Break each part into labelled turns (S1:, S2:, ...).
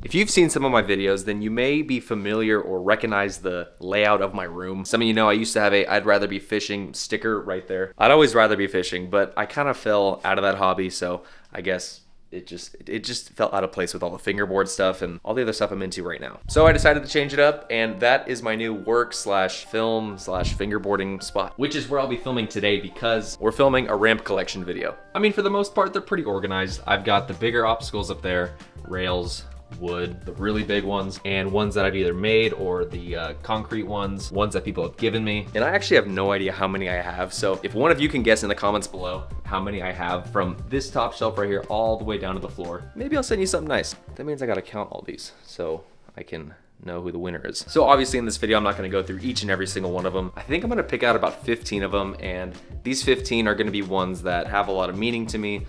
S1: If you've seen some of my videos, then you may be familiar or recognize the layout of my room. Some of you know I used to have a I'd rather be fishing sticker right there. I'd always rather be fishing, but I kind of fell out of that hobby, so I guess it just felt out of place with all the fingerboard stuff and all the other stuff I'm into right now. So I decided to change it up, and that is my new work slash film slash fingerboarding spot, which is where I'll be filming today because we're filming a ramp collection video. I mean, for the most part, they're pretty organized. I've got the bigger obstacles up there, rails, wood, the really big ones, and ones that I've either made or the concrete ones that people have given me. And I actually have no idea how many I have, so if one of you can guess in the comments below how many I have from this top shelf right here all the way down to the floor, maybe I'll send you something nice. That means I gotta count all these so I can know who the winner is. So obviously in this video, I'm not gonna go through each and every single one of them. I think I'm gonna pick out about 15 of them, and these 15 are gonna be ones that have a lot of meaning to me,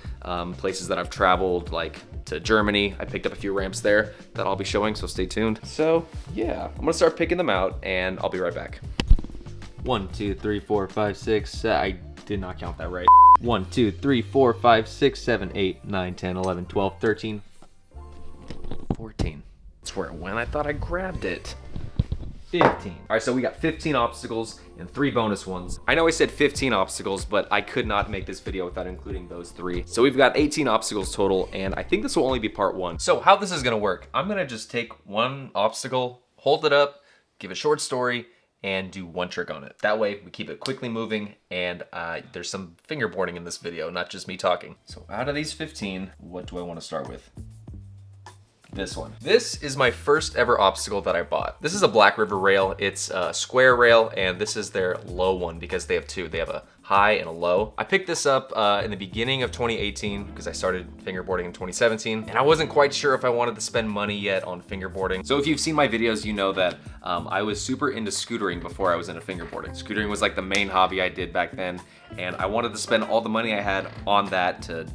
S1: places that I've traveled, like to Germany. I picked up a few ramps there that I'll be showing, so stay tuned. So yeah, I'm gonna start picking them out and I'll be right back. 1, 2, 3, 4, 5, 6, I did not count that right. 1, 2, 3, 4, 5, 6, 7, 8, 9, 10, 11, 12, 13, 14. That's where it went. I thought I grabbed it. 15. All right, so we got 15 obstacles and 3 bonus ones. I know I said 15 obstacles, but I could not make this video without including those 3. So we've got 18 obstacles total, and I think this will only be part 1. So how this is gonna work, I'm gonna just take one obstacle, hold it up, give a short story, and do one trick on it. That way we keep it quickly moving, and there's some fingerboarding in this video, not just me talking. So out of these 15, what do I wanna start with? This one. This is my first ever obstacle that I bought. This is a Black River rail. It's a square rail, and this is their low one because they have 2. They have a high and a low. I picked this up in the beginning of 2018 because I started fingerboarding in 2017, and I wasn't quite sure if I wanted to spend money yet on fingerboarding. So if you've seen my videos, you know that I was super into scootering before I was into fingerboarding. Scootering was like the main hobby I did back then, and I wanted to spend all the money I had on that to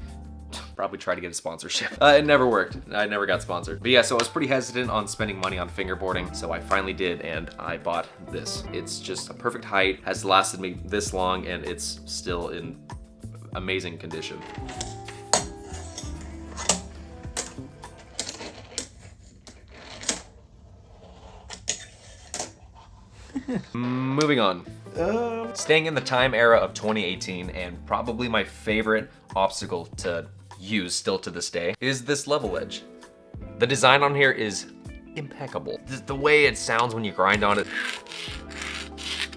S1: probably try to get a sponsorship. It never worked. I never got sponsored. But yeah, so I was pretty hesitant on spending money on fingerboarding, so I finally did, and I bought this. It's just a perfect height, has lasted me this long, and it's still in amazing condition. Moving on. Staying in the time era of 2018, and probably my favorite obstacle to use still to this day is this level edge. The design on here is impeccable. The way it sounds when you grind on it,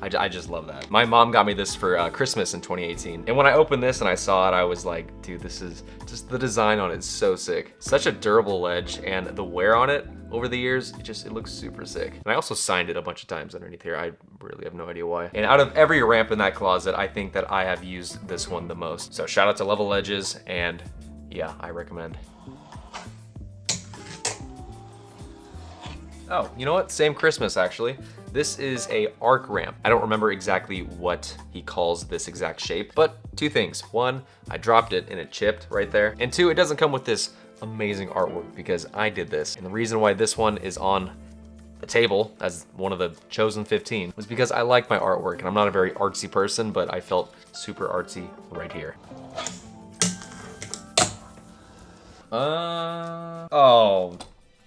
S1: I just love that. My mom got me this for Christmas in 2018. And when I opened this and I saw it, I was like, dude, this is just, the design on it is so sick. Such a durable ledge, and the wear on it over the years, it looks super sick. And I also signed it a bunch of times underneath here. I really have no idea why. And out of every ramp in that closet, I think that I have used this one the most. So shout out to Level Edges, and yeah, I recommend. Oh, you know what? Same Christmas, actually. This is a arc ramp. I don't remember exactly what he calls this exact shape, but 2 things. 1, I dropped it and it chipped right there. And 2, it doesn't come with this amazing artwork because I did this. And the reason why this one is on the table as one of the chosen 15 was because I like my artwork, and I'm not a very artsy person, but I felt super artsy right here. Oh.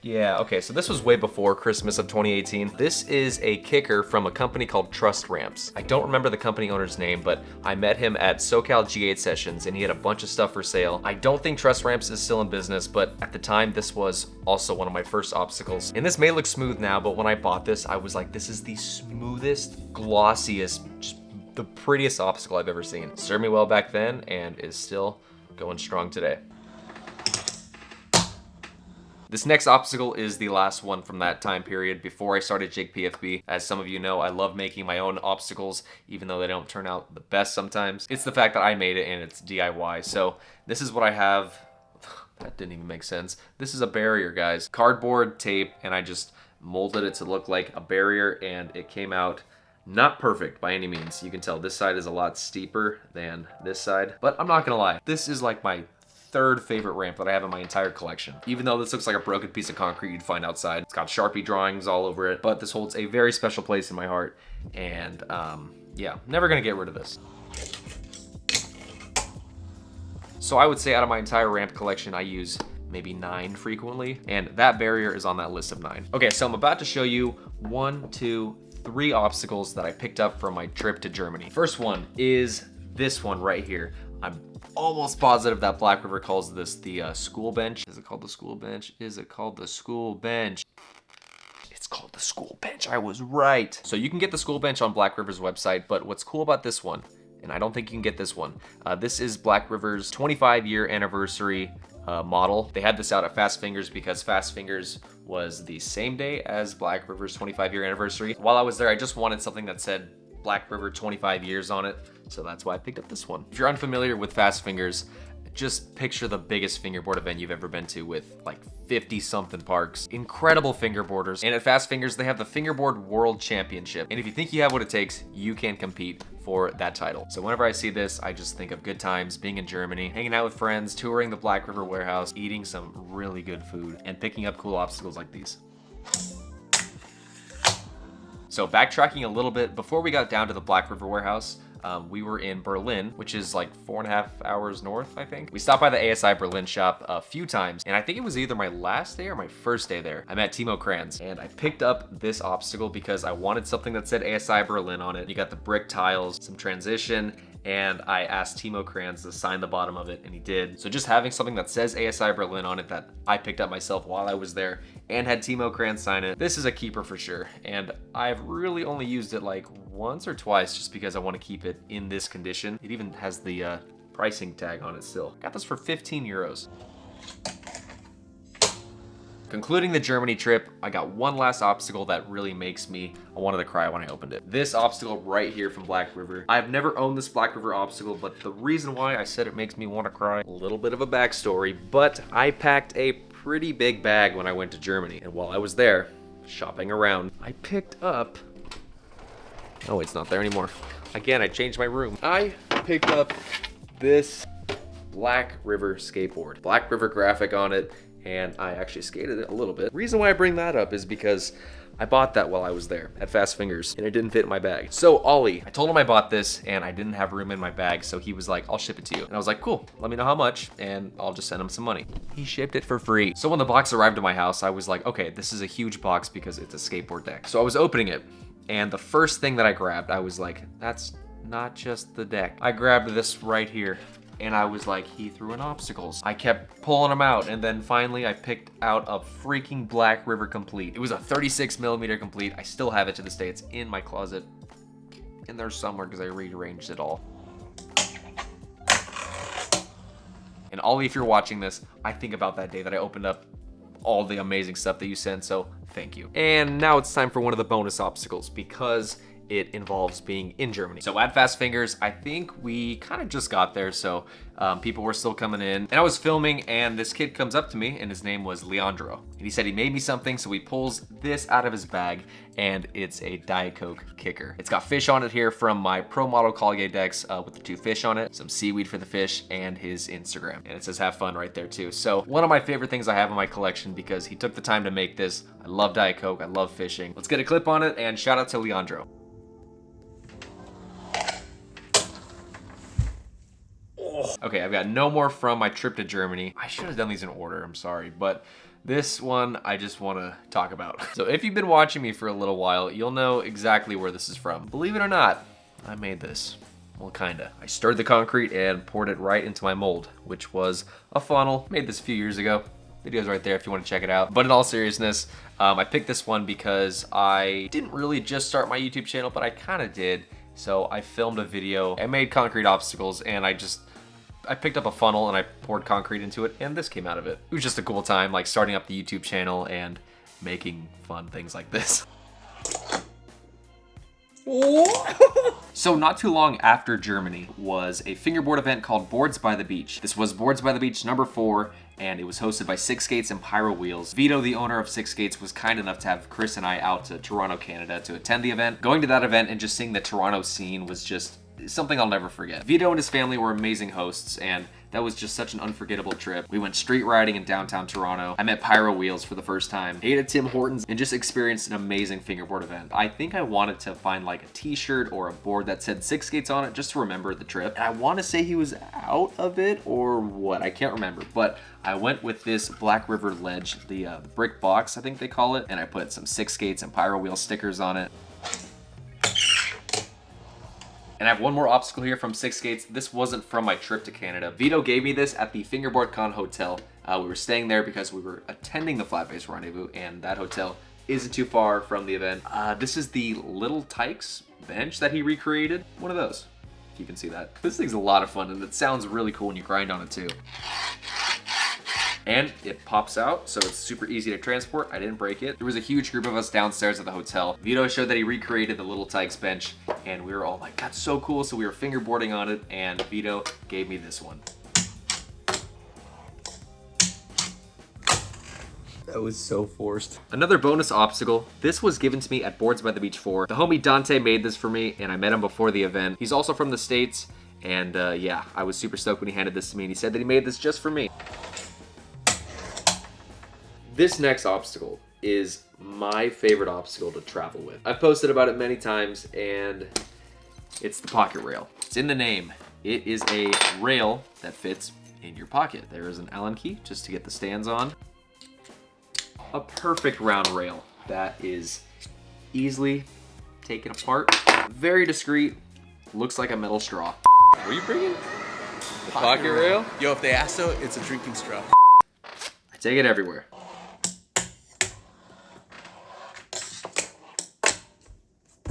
S1: Yeah, okay, so this was way before Christmas of 2018. This is a kicker from a company called Trust Ramps. I don't remember the company owner's name, but I met him at SoCal G8 sessions, and he had a bunch of stuff for sale. I don't think Trust Ramps is still in business, but at the time, this was also one of my first obstacles. And this may look smooth now, but when I bought this, I was like, this is the smoothest, glossiest, just the prettiest obstacle I've ever seen. Served me well back then, and is still going strong today. This next obstacle is the last one from that time period before I started Jake PFB. As some of you know, I love making my own obstacles, even though they don't turn out the best sometimes. It's the fact that I made it and it's DIY. So this is what I have. That didn't even make sense. This is a barrier, guys. Cardboard, tape, and I just molded it to look like a barrier, and it came out not perfect by any means. You can tell this side is a lot steeper than this side, but I'm not gonna lie. This is like my 3rd favorite ramp that I have in my entire collection. Even though this looks like a broken piece of concrete you'd find outside. It's got Sharpie drawings all over it, but this holds a very special place in my heart. And yeah, never gonna get rid of this. So I would say out of my entire ramp collection, I use maybe 9 frequently, and that barrier is on that list of 9. Okay, so I'm about to show you 1, 2, 3 obstacles that I picked up from my trip to Germany. First one is this one right here. I'm almost positive that Black River calls this the school bench. Is it called the school bench? Is it called the school bench? It's called the school bench. I was right. So you can get the school bench on Black River's website, but what's cool about this one, and I don't think you can get this one, this is Black River's 25-year anniversary model. They had this out at Fast Fingers because Fast Fingers was the same day as Black River's 25-year anniversary. While I was there, I just wanted something that said Black River 25 years on it, so that's why I picked up this one. If you're unfamiliar with Fast Fingers, just picture the biggest fingerboard event you've ever been to with like 50 something parks, incredible fingerboarders. And at Fast Fingers, they have the Fingerboard World Championship. And if you think you have what it takes, you can compete for that title. So whenever I see this, I just think of good times, being in Germany, hanging out with friends, touring the Black River warehouse, eating some really good food, and picking up cool obstacles like these. So backtracking a little bit, before we got down to the Black River warehouse, we were in Berlin, which is like 4.5 hours north, I think. We stopped by the ASI Berlin shop a few times, and I think it was either my last day or my first day there. I met Timo Kranz, and I picked up this obstacle because I wanted something that said ASI Berlin on it. You got the brick tiles, some transition, and I asked Timo Kranz to sign the bottom of it, and he did. So just having something that says ASI Berlin on it that I picked up myself while I was there and had Timo Kranz sign it, this is a keeper for sure. And I've really only used it like once or twice just because I want to keep it in this condition. It even has the pricing tag on it still. Got this for 15 euros. Concluding the Germany trip, I got one last obstacle that really makes me, I wanted to cry when I opened it. This obstacle right here from Black River. I've never owned this Black River obstacle, but the reason why I said it makes me want to cry, a little bit of a backstory, but I packed a pretty big bag when I went to Germany. And while I was there, shopping around, I picked up, oh, it's not there anymore. Again, I changed my room. I picked up this Black River skateboard. Black River graphic on it, and I actually skated it a little bit. Reason why I bring that up is because I bought that while I was there at Fast Fingers, and it didn't fit in my bag. So Ollie, I told him I bought this, and I didn't have room in my bag, so he was like, I'll ship it to you. And I was like, cool, let me know how much, and I'll just send him some money. He shipped it for free. So when the box arrived at my house, I was like, okay, this is a huge box because it's a skateboard deck. So I was opening it, and the first thing that I grabbed, I was like, that's not just the deck. I grabbed this right here. And I was like, he threw in obstacles. I kept pulling them out, and then finally I picked out a freaking Black River Complete. It was a 36mm Complete. I still have it to this day. It's in my closet in there somewhere because I rearranged it all. And Ollie, if you're watching this, I think about that day that I opened up all the amazing stuff that you sent, so thank you. And now it's time for one of the bonus obstacles because it involves being in Germany. So at Fast Fingers, I think we kind of just got there, so people were still coming in. And I was filming, and this kid comes up to me, and his name was Leandro. And he said he made me something, so he pulls this out of his bag, and it's a Diet Coke kicker. It's got fish on it here from my Pro Model Kalye decks with the 2 fish on it, some seaweed for the fish, and his Instagram. And it says have fun right there too. So one of my favorite things I have in my collection because he took the time to make this. I love Diet Coke, I love fishing. Let's get a clip on it, and shout out to Leandro. Okay, I've got no more from my trip to Germany. I should have done these in order, I'm sorry, but this one I just want to talk about. So if you've been watching me for a little while, you'll know exactly where this is from. Believe it or not, I made this. Well, kinda. I stirred the concrete and poured it right into my mold, which was a funnel. Made this a few years ago. Video's right there if you want to check it out. But in all seriousness, I picked this one because I didn't really just start my YouTube channel, but I kind of did. So I filmed a video. I made concrete obstacles, and I picked up a funnel and I poured concrete into it, and this came out of it. It was just a cool time, like starting up the YouTube channel and making fun things like this. So not too long after Germany was a fingerboard event called Boards by the Beach. This was Boards by the Beach number 4, and it was hosted by Six Skates and Piro Wheels. Vito, the owner of Six Skates, was kind enough to have Chris and I out to Toronto, Canada to attend the event. Going to that event and just seeing the Toronto scene was just something I'll never forget. Vito and his family were amazing hosts, and that was just such an unforgettable trip. We went street riding in downtown Toronto. I met Piro Wheels for the first time, ate at Tim Hortons, and just experienced an amazing fingerboard event. I think I wanted to find like a t-shirt or a board that said Six Skates on it just to remember the trip. And I want to say he was out of it or what, I can't remember. But I went with this Black River Ledge, the brick box, I think they call it, and I put some Six Skates and Piro Wheel stickers on it. And I have one more obstacle here from Six Skates. This wasn't from my trip to Canada. Vito gave me this at the Fingerboard Con Hotel. We were staying there because we were attending the Flat-Face Rendezvous, and that hotel isn't too far from the event. This is the Little Tykes bench that he recreated. One of those, if you can see that. This thing's a lot of fun, and it sounds really cool when you grind on it too. And it pops out, so it's super easy to transport. I didn't break it. There was a huge group of us downstairs at the hotel. Vito showed that he recreated the Little Tykes bench, and we were all like, that's so cool. So we were fingerboarding on it, and Vito gave me this one. That was so forced. Another bonus obstacle. This was given to me at Boards by the Beach 4. The homie Dante made this for me, and I met him before the event. He's also from the States, and yeah, I was super stoked when he handed this to me, and he said that he made this just for me. This next obstacle is my favorite obstacle to travel with. I've posted about it many times, and it's the pocket rail. It's in the name. It is a rail that fits in your pocket. There is an Allen key just to get the stands on. A perfect round rail that is easily taken apart. Very discreet. Looks like a metal straw. What are you bringing? The pocket rail?
S2: Yo, if they ask so, it's a drinking straw.
S1: I take it everywhere.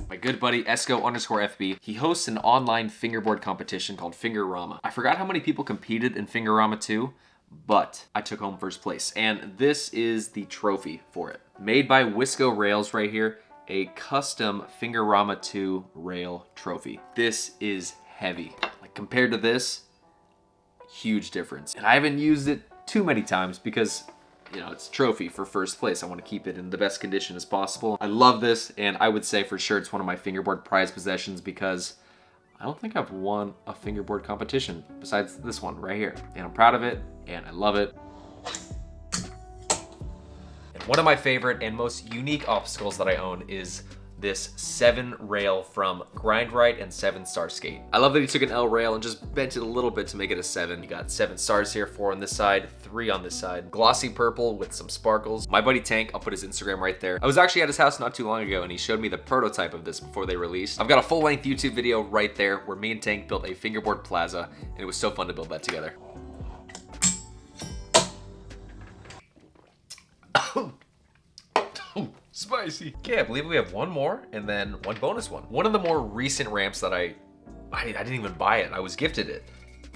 S1: My good buddy Esco_FB, he hosts an online fingerboard competition called Fingerama. I forgot how many people competed in Fingerama 2, but I took home first place. And this is the trophy for it. Made by Wisco Rails right here, a custom Fingerama 2 rail trophy. This is heavy. Like compared to this, huge difference. And I haven't used it too many times because, you know, it's a trophy for first place. I want to keep it in the best condition as possible. I love this, and I would say for sure it's one of my fingerboard prized possessions because I don't think I've won a fingerboard competition besides this one right here. And I'm proud of it, and I love it. And one of my favorite and most unique obstacles that I own is this 7 rail from Grind Right and 7 Star Skate. I love that he took an L rail and just bent it a little bit to make it a 7. You got 7 stars here, 4 on this side, 3 on this side. Glossy purple with some sparkles. My buddy Tank, I'll put his Instagram right there. I was actually at his house not too long ago and he showed me the prototype of this before they released. I've got a full-length YouTube video right there where me and Tank built a fingerboard plaza, and it was so fun to build that together. Spicy. Okay, I believe we have one more and then one bonus one. One of the more recent ramps that I didn't even buy it, I was gifted it,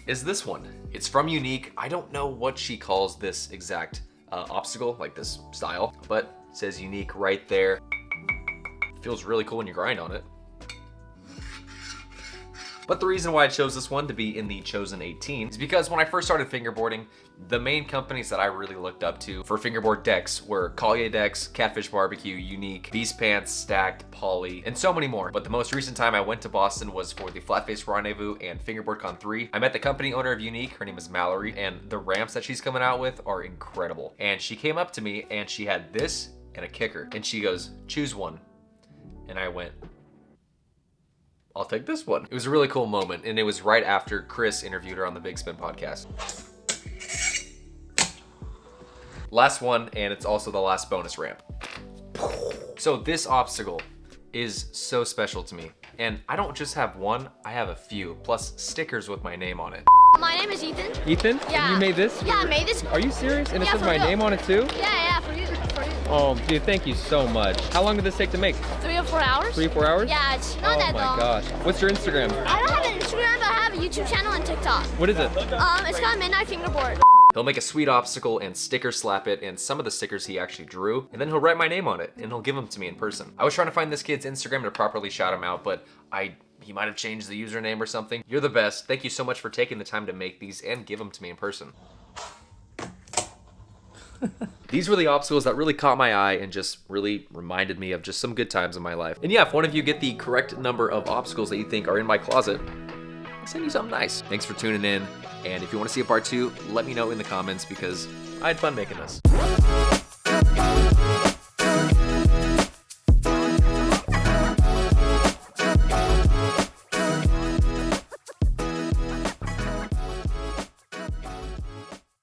S1: is this one. It's from Unique. I don't know what she calls this exact obstacle, like this style, but it says Unique right there. It feels really cool when you grind on it. But the reason why I chose this one to be in the Chosen 18 is because when I first started fingerboarding, the main companies that I really looked up to for fingerboard decks were Kalye Decks, Catfish Barbecue, Unique, Beast Pants, Stacked, Poly, and so many more. But the most recent time I went to Boston was for the Flat-Face Rendezvous and Fingerboard Con 3. I met the company owner of Unique, her name is Mallory, and the ramps that she's coming out with are incredible. And she came up to me and she had this and a kicker. And she goes, choose one. And I went, I'll take this one. It was a really cool moment, and it was right after Chris interviewed her on the Big Spin podcast. Last one, and it's also the last bonus ramp. So this obstacle is so special to me, and I don't just have one, I have a few, plus stickers with my name on it.
S3: My name is Ethan.
S4: Ethan?
S3: Yeah.
S4: You made this?
S3: Yeah, I made this.
S4: Are you serious? And it
S3: Yeah,
S4: says
S3: for
S4: my
S3: real.
S4: name on it too?
S3: Yeah, for you.
S4: Oh, dude, thank you so much. How long did this take to make?
S3: 3 or 4 hours.
S4: 3 or 4 hours?
S3: Yeah, it's not that long.
S4: Oh my gosh. What's your Instagram?
S3: I don't have an Instagram, but I have a YouTube channel and TikTok.
S4: What is it?
S3: It's called Midnight Fingerboard.
S1: He'll make a sweet obstacle and sticker slap it, and some of the stickers he actually drew, and then he'll write my name on it, and he'll give them to me in person. I was trying to find this kid's Instagram to properly shout him out, but he might have changed the username or something. You're the best. Thank you so much for taking the time to make these and give them to me in person. These were the obstacles that really caught my eye and just really reminded me of just some good times in my life. And yeah, if one of you get the correct number of obstacles that you think are in my closet, I'll send you something nice. Thanks for tuning in, and if you want to see a part 2, let me know in the comments because I had fun making this.